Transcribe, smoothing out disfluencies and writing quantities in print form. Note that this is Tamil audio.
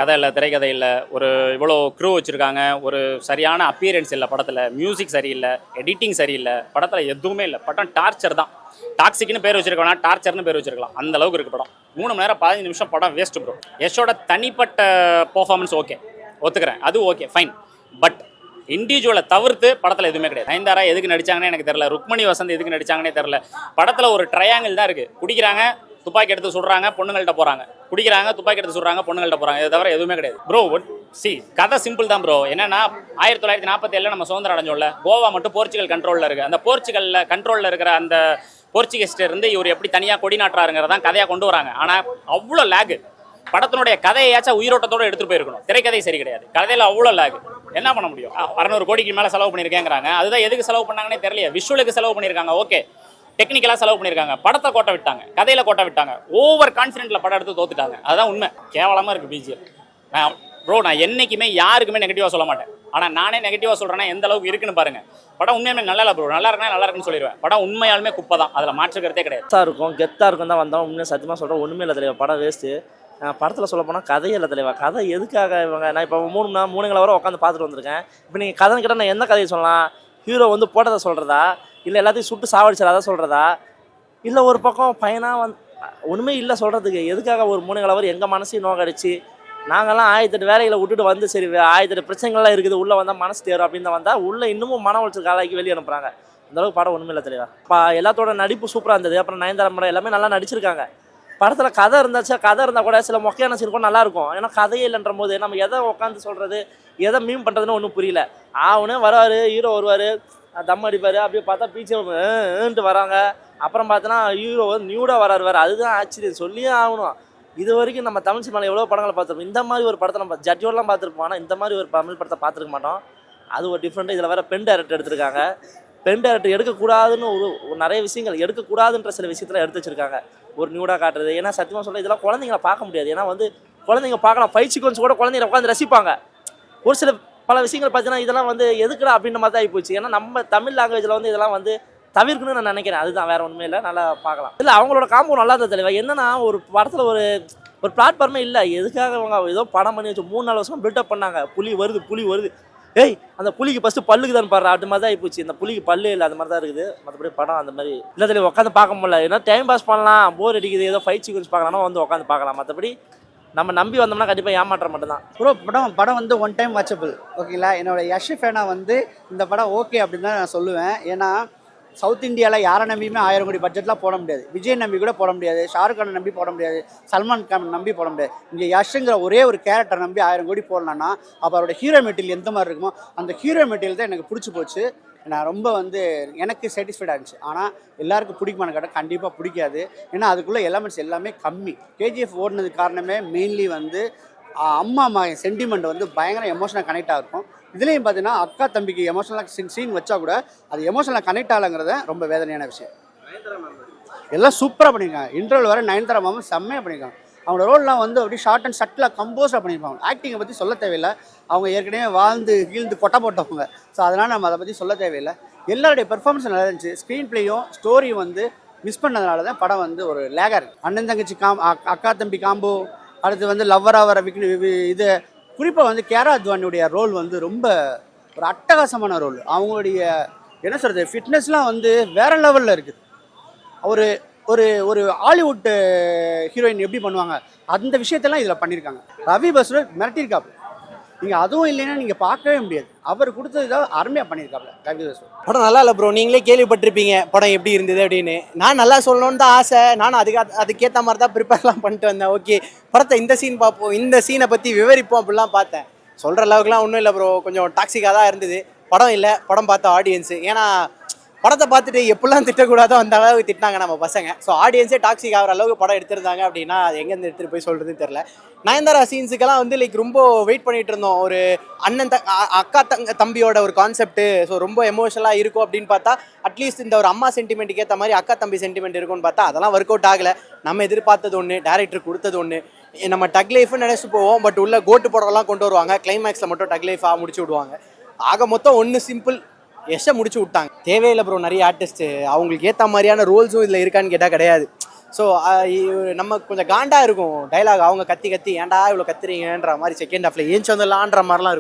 கதை இல்லை, திரைக்கதை இல்லை, ஒரு இவ்வளோ க்ரூ வச்சுருக்காங்க, ஒரு சரியான அப்பியரன்ஸ் இல்லை படத்தில், மியூசிக் சரியில்லை, எடிட்டிங் சரியில்லை, படத்தில் எதுவுமே இல்லை. படம் டார்ச்சர் தான். டாக்ஸிக்னு பேர் வச்சிருக்கலாம், டார்ச்சர்னு பேர் வச்சிருக்கலாம். அந்த அளவுக்கு இருக்குது படம். 3 மணி நேரம் 15 நிமிஷம் படம் வேஸ்ட் ப்ரோ. யஷோட தனிப்பட்ட பெர்ஃபார்மன்ஸ் ஓகே, ஒத்துக்கிறேன், அது ஓகே ஃபைன். பட் இண்டிவிஜுவலை தவிர்த்து படத்தில் எதுவுமே கிடையாது. நயன்தாரா எதுக்கு நடிச்சாங்கன்னு எனக்கு தெரியல, ருக்மணி வசந்த் எதுக்கு நடிச்சாங்கன்னே தெரியல. படத்தில் ஒரு ட்ரையாங்கிள் தான் இருக்குது. குடிக்கிறாங்க, துப்பாக்கி எடுத்து சுடுறாங்க, பொண்ணுங்கள்ட்ட போகிறாங்க, குடிக்கிறாங்க, துப்பாக்கி எடுத்து சுடுறாங்க, பொண்ணுங்கள்ட்ட போகிறாங்க. இதை தவிர எதுவுமே கிடையாது ப்ரோ. கதை சிம்பிள் தான் ப்ரோ. என்னன்னா 1947 நம்ம சுதந்திரம் அடைஞ்சோம்ல, கோவா மட்டும் போர்ச்சுகல் கண்ட்ரோலில் இருக்குது. அந்த போர்ச்சுகலில் கண்ட்ரோலில் இருக்கிற அந்த போர்ச்சுகீஸ்ட்டு இருந்து இவர் எப்படி தனியாக கொடி நாட்டுறாருங்கிறதான் கதையாக கொண்டு வராங்க. ஆனால் அவ்வளோ லேகு. படத்தினுடைய கதையாச்சும் உயிரோட்டத்தோடு எடுத்துகிட்டு போயிருக்கணும். திரைக்கதை சரி கிடையாது, கதையில் அவ்வளோ லேகு. என்ன பண்ண முடியும்? 600 கோடிக்கு மேலே செலவு பண்ணியிருக்கேங்கிறாங்க. அதுதான் எதுக்கு செலவு பண்ணாங்கன்னே தெரியல. விஷுவலுக்கு செலவு பண்ணியிருக்காங்க, ஓகே. டெக்னிக்கலாக செலவு பண்ணியிருக்காங்க, படத்தை கோட்டை விட்டாங்க, கதையில் கோட்டை விட்டாங்க, ஓவர் கான்ஃபிடென்ட்டில் படம் எடுத்து தோத்துட்டாங்க. அதுதான் உண்மை. கேவலமாக இருக்குது பிஜிஎம். நான் என்றைக்குமே யாருக்குமே நெகட்டிவாக சொல்ல மாட்டேன். ஆனால் நானே நெகட்டிவாக சொல்கிறேன்னா எந்த அளவுக்கு இருக்குன்னு பாருங்கள். படம் உண்மையுமே நல்லா இல்லை ப்ரோ. நல்லா இருக்குன்னா நல்லா இருக்குன்னு சொல்லிடுவேன். படம் உண்மையாலுமே குப்பை தான், அதில் மாற்றுக்கிறதே கிடையாது. கெத்தாக இருக்கும், கெத்தாக இருக்கும் தான் வந்தோம். உண்மையாக சத்தியமாக சொல்கிறேன், ஒன்றுமே இல்லை தலைவா. படம் வேஸ்ட்டு. படத்தில் சொல்ல போனால் கதையே இல்லை தலைவா. கதை எதுக்காக இவங்க? நான் இப்போ 3 வரை உட்காந்து பார்த்துட்டு வந்திருக்கேன். இப்போ நீங்கள் கதைன்னு கேட்டால் நான் எந்த கதையை சொல்லலாம்? ஹீரோ வந்து போட்டதை சொல்கிறதா, இல்லை எல்லாத்தையும் சுட்டு சாவடிச்சார் அதை சொல்கிறதா, இல்லை ஒரு பக்கம் பையனாக ஒன்றுமே இல்லை சொல்கிறதுக்கு? எதுக்காக ஒரு 3 வரை எங்கள் மனசையும் நோக்கடிச்சு நாங்கள்லாம் 1008 வேலைகளை விட்டுட்டு வந்து சரி 1008 பிரச்சனைகள்லாம் இருக்குது, உள்ளே வந்தால் மனசு தேரும் அப்படின்னு தான் வந்தால் உள்ளே இன்னமும் மன உளைச்சல் காலாக்கி வெளியே அனுப்புகிறாங்க. அந்தளவுக்கு படம் ஒன்றுமே இல்லை தெரியவா. இப்போ எல்லாத்தோட நடிப்பு சூப்பராக இருந்தது. அப்புறம் நயன்தாரா படம் எல்லாமே நல்லா நடிச்சிருக்காங்க. படத்தில் கதை இருந்தாச்சா, கதை இருந்தால் கூட சில மொக்கையான சீன் கூட நல்லாயிருக்கும். ஏன்னா கதையே இல்லைன்ற போது நம்ம எதை உட்காந்து சொல்கிறது, எதை மீம் பண்ணுறதுன்னு ஒன்றும் புரியல. அவனே வருவார், ஹீரோ வருவார், தம் அடிப்பார், அப்படியே பார்த்தா பீச்சுன்ட்டு வராங்க. அப்புறம் பார்த்தோன்னா ஹீரோ வந்து நியூடாக வராரு. அதுதான் ஆச்சரியம், சொல்லியே ஆகணும். இது வரைக்கும் நம்ம தமிழ் சினிமாவில் எவ்வளோ படங்களை பார்த்துருப்போம். இந்த மாதிரி ஒரு படத்தை நம்ம ஜட்ஜோடலாம் பார்த்துருப்போம், ஆனால் இந்த மாதிரி ஒரு தமிழ் படத்தை பார்த்துருக்க மாட்டோம். அது ஒரு டிஃப்ரெண்ட்டு. இதில் வேறு பெண் டைரக்டர் எடுத்திருக்காங்க. பெண் டைரக்டர் எடுக்கக்கூடாதுன்னு ஒரு நிறைய விஷயங்கள், எடுக்கக்கூடாதுன்ற சில விஷயத்தில் எடுத்து வச்சுருக்காங்க. ஒரு நியூடாக காட்டுறது. ஏன்னா சத்தியமாக சொல்ல இதெல்லாம் குழந்தைங்கள பார்க்க முடியாது. ஏன்னா வந்து குழந்தைங்க பார்க்கலாம், 5 சீக்வன்ஸ் கூட குழந்தைங்க உட்காந்து ரசிப்பாங்க. ஒரு சில பல விஷயங்கள் பார்த்தீங்கன்னா இதெல்லாம் வந்து எதுக்குடா அப்படின்ற மாதிரி தான் ஆகிப்போச்சு. ஏன்னா நம்ம தமிழ் லாங்குவேஜில் வந்து இதெல்லாம் வந்து தவிர்க்கணும்னு நான் நினைக்கிறேன். அதுதான், வேறு ஒன்றுமே இல்லை. நல்லா பார்க்கலாம். இல்லை அவங்களோட காம்போ நல்லா இருந்தது தலைவா. என்னன்னா ஒரு படத்தில் ஒரு பிளாட்ஃபார்மே இல்லை. எதுக்காக அவங்க ஏதோ படம் பண்ணி வச்சு 3-4 வருஷம் பில்டப் பண்ணாங்க. புலி வருது, ஏய் அந்த புலிக்கு ஃபஸ்ட்டு பல்லுக்கு தான் பாடுறா, அது மாதிரி தான் ஆகிப்போச்சு. இந்த புலிக்கு பல்லு இல்லை, அது மாதிரி தான் இருக்குது. மற்றபடி படம் அந்த மாதிரி இல்லை தலைவா. உட்காந்து பார்க்க முடியல. ஏன்னா டைம் பாஸ் பண்ணலாம், போர் அடிக்குது, ஏதோ 5 சீக்வன்ஸ் பார்க்கலாம்னா வந்து உட்காந்து பார்க்கலாம். மற்றபடி நம்ம நம்பி வந்தோம்னா கண்டிப்பாக ஏமாற்ற மட்டும் தான் ப்ரோ. படம் வந்து ஒன் டைம் வாட்சபிள், ஓகேங்களா. என்னோட யஷ் ஃபேனாக வந்து இந்த படம் ஓகே அப்படின்னு தான் நான் சொல்லுவேன். ஏன்னா சவுத் இந்தியாவில் யாரை நம்பியுமே 1000 கோடி பட்ஜெட்லாம் போட முடியாது. விஜய் நம்பி கூட போட முடியாது, ஷாருக் கானை நம்பி போட முடியாது, சல்மான் கான் நம்பி போட முடியாது. இங்கே யஷ்ங்கிற ஒரே ஒரு கேரக்டர் நம்பி 1000 கோடி போடலான்னா அப்போ அவரோட ஹீரோ மெட்டீரியல் எந்த மாதிரி இருக்குமோ அந்த ஹீரோ மெட்டீரியல் தான் எனக்கு பிடிச்சி போச்சு. நான் ரொம்ப வந்து எனக்கு சாட்டிஸ்ஃபைடாக இருந்துச்சு. ஆனால் எல்லாருக்கும் பிடிக்குமான்னு கேட்டால் கண்டிப்பாக பிடிக்காது. ஏன்னா அதுக்குள்ளே எலமெண்ட்ஸ் எல்லாமே கம்மி. கேஜிஎஃப் ஓடினதுக்கு காரணமே மெயின்லி வந்து அம்மா சென்டிமெண்ட் வந்து பயங்கர எமோஷனலாக கனெக்ட் ஆகிருக்கும். இதுலேயும் பார்த்தீங்கன்னா அக்கா தம்பிக்கு எமோஷனலாக சீன் வச்சா கூட அது எமோஷனலாக கனெக்ட் ஆகலைங்கிறத ரொம்ப வேதனையான விஷயம். எல்லாம் சூப்பராக பண்ணியிருக்காங்க. இன்டர்வல் வர நயன்தாரா மாமா செம்மையாக பண்ணியிருக்காங்க. அவங்களோட ரோல்லாம் வந்து அப்படியே ஷார்ட் அண்ட் சட்டிலாக கம்போஸாக பண்ணியிருப்பாங்க. ஆக்டிங்கை பற்றி சொல்ல தேவையில்லை. அவங்க ஏற்கனவே வாழ்ந்து கீழ்ந்து கொட்டை போட்டவங்க. ஸோ அதனால் நம்ம அதை பற்றி சொல்ல தேவையில்லை. எல்லாருடைய பெர்ஃபார்மன்ஸ் நல்லா இருந்துச்சு. ஸ்க்ரீன் பிளேயும் ஸ்டோரியும் வந்து மிஸ் பண்ணதுனால தான் படம் வந்து ஒரு லேகாக இருக்குது. அண்ணன் தங்கச்சி அக்கா தம்பி காம்போ, அடுத்து வந்து லவ்வராக வர இது குறிப்பாக வந்து கேரா அத்வானியுடைய ரோல் வந்து ரொம்ப ஒரு அட்டகாசமான ரோல். அவங்களுடைய என்ன சொல்கிறது ஃபிட்னஸ்லாம் வந்து வேறு லெவலில் இருக்குது. ஒரு ஒரு ஒரு ஹாலிவுட் ஹீரோயின் எப்படி பண்ணுவாங்க அந்த விஷயத்தெல்லாம் இதில் பண்ணியிருக்காங்க. ரவி பஸ்ரு மிரட்டியிருக்காப்பு. நீங்கள் அதுவும் இல்லைன்னா நீங்கள் பார்க்கவே முடியாது. அவர் கொடுத்தது தான் அருமையாக பண்ணியிருக்காப்புல ரவி பஸ்ரு. படம் நல்லா இல்லை ப்ரோ. நீங்களே கேள்விப்பட்டிருப்பீங்க படம் எப்படி இருந்தது அப்படின்னு. நான் நல்லா சொல்லணும்னு தான் ஆசை. நானும் அதுக்கேற்ற மாதிரி தான் ப்ரிப்பேர்லாம் பண்ணிட்டு வந்தேன். ஓகே படத்தை இந்த சீன் பார்ப்போம், இந்த சீனை பற்றி விவரிப்போம் அப்படிலாம் பார்த்தேன். சொல்கிற அளவுக்குலாம் ஒன்றும் இல்லை ப்ரோ. கொஞ்சம் டாக்ஸிக்காக தான் இருந்தது. படம் இல்லை, படம் பார்த்த ஆடியன்ஸு. ஏன்னா படத்தை பார்த்துட்டு எப்படிலாம் திட்டக்கூடாதோ அந்த அளவுக்கு திட்டினாங்க நம்ம பசங்க. ஸோ ஆடியன்ஸே டாக்ஸிக் ஆகிற அளவுக்கு படம் எடுத்திருந்தாங்க அப்படின்னா அது எங்கேருந்து எடுத்துகிட்டு போய் சொல்கிறதுன்னு தெரில. நயன்தாரா சீன்ஸுக்கெல்லாம் வந்து ரொம்ப வெயிட் பண்ணிகிட்டு இருந்தோம். ஒரு அண்ணன் அக்கா தம்பியோட ஒரு கான்செப்ட்டு. ஸோ ரொம்ப எமோஷனலாக இருக்கும் அப்படின்னு பார்த்தா அட்லீஸ்ட் இந்த ஒரு அம்மா சென்டிமெண்ட்டுக்கு ஏற்ற மாதிரி அக்கா தம்பி சென்டிமெண்ட் இருக்கும்னு பார்த்தா அதெல்லாம் ஒர்க் அவுட் ஆகலை. நம்ம எதிர்பார்த்தது ஒன்று, டேரக்டர் கொடுத்தது ஒன்று. நம்ம டக் லைஃப்னு நினச்சிட்டு போவோம். பட் உள்ள கோட்டு படம்லாம் கொண்டு வருவாங்க. கிளைமேக்ஸில் மட்டும் டக் லைஃபாக முடிச்சு விடுவாங்க. ஆக மொத்தம் ஒன்று சிம்பிள், முடிச்சு விட்டாங்க. தேவையில்லை ப்ரோ. நிறைய ஆர்டிஸ்ட்டு அவங்களுக்கு ஏற்ற மாதிரியான ரோல்ஸும் இதில் இருக்கான்னு கேட்டால் கிடையாது. ஸோ நம்ம கொஞ்சம் காண்டா இருக்கும் டைலாக், அவங்க கத்தி கத்தி ஏன்டா இவ்வளோ கத்துறீங்கன்ற மாதிரி செகண்ட் ஹாஃப்ல ஏஞ்சி வந்துடலான்ற மாதிரிலாம் இருக்கும்.